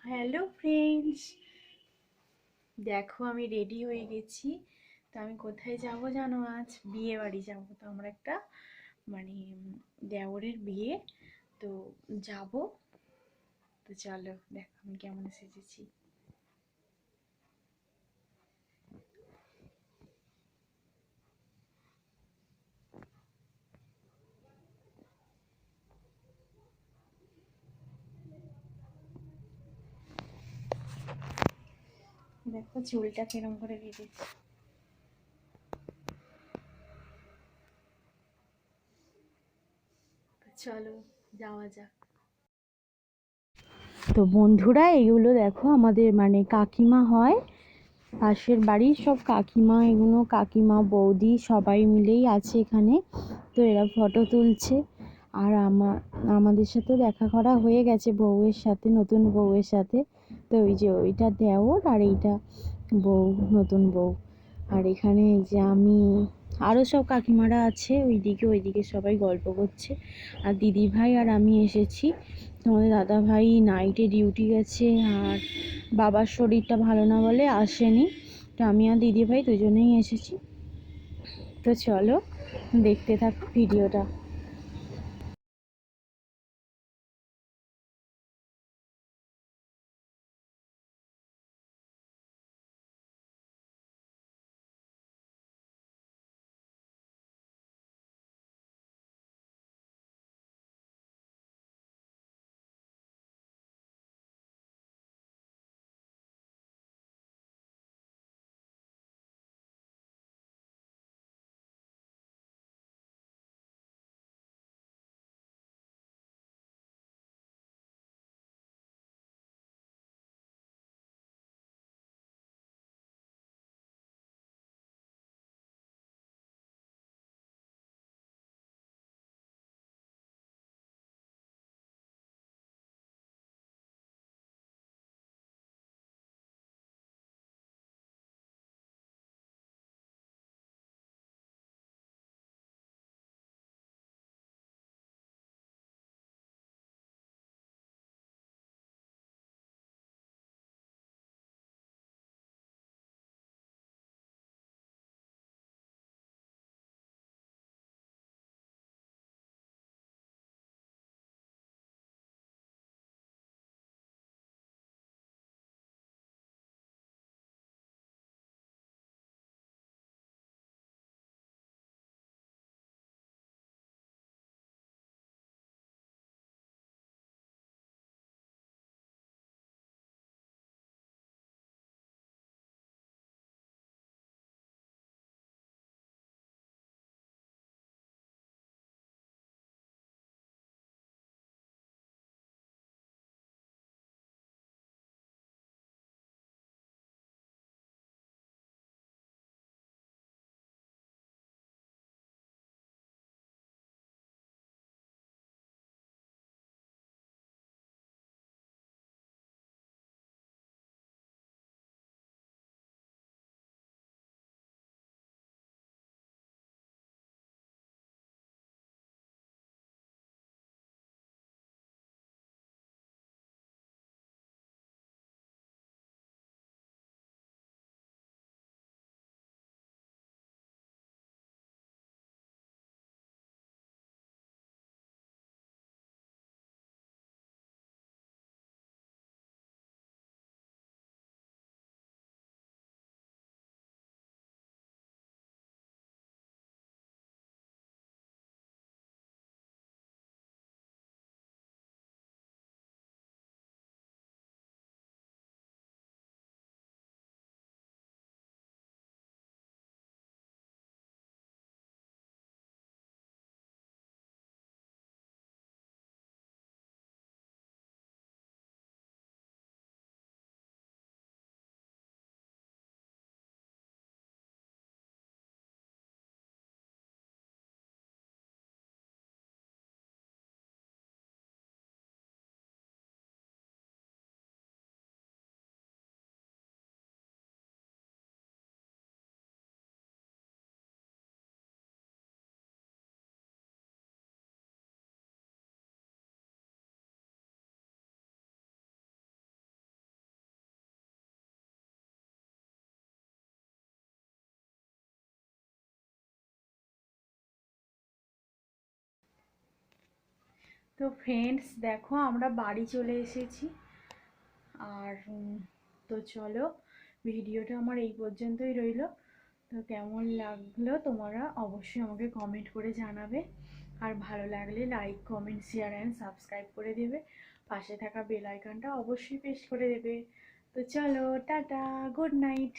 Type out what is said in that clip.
Hello friends, দেখো আমি ready হয়ে গেছি। তো আমি কোথায় যাব জানো? আজ বিয়ে বাড়ি যাবো। তো আমরা একটা মানে দেওরের বিয়ে, তো যাব। তো চলো দেখো আমি কেমন সেজেছি। দেখো চুলটা কিরম করে কেটেছি। তো চলো যাওয়া যাক। তো বন্ধুরা, এগুলো দেখো আমাদের মানে কাকিমা হয়, পাশের বাড়ির সব কাকিমা, এগুলো কাকিমা বৌদি সবাই মিলেই আছে এখানে। তো এরা ফটো তুলছে। আর আমাদের সাথে দেখা করা হয়ে গেছে বউয়ের সাথে, নতুন বউয়ের সাথে। তো ওই যে ওইটা দেওর আর এইটা বউ, নতুন বউ। আর এখানে এই যে আমি, আরও সব কাকিমারা আছে ওইদিকে সবাই গল্প করছে। আর দিদি ভাই আর আমি এসেছি। তোমাদের দাদা ভাই নাইটে ডিউটি গেছে, আর বাবার শরীরটা ভালো না বলে আসেনি। তো আমি আর দিদি ভাই দুজনেই এসেছি। তো চলো দেখতে থাকো ভিডিওটা। তো ফ্রেন্ডস দেখো আমরা বাড়ি চলে এসেছি। আর তো চলো, ভিডিওটা আমার এই পর্যন্তই রইলো। তো কেমন লাগলো তোমরা অবশ্যই আমাকে কমেন্ট করে জানাবে। আর ভালো লাগলে like, comment, share and subscribe করে দেবে। পাশে থাকা বেল আইকনটা অবশ্যই প্রেস করে দেবে। তো চলো, টাটা, গুড নাইট।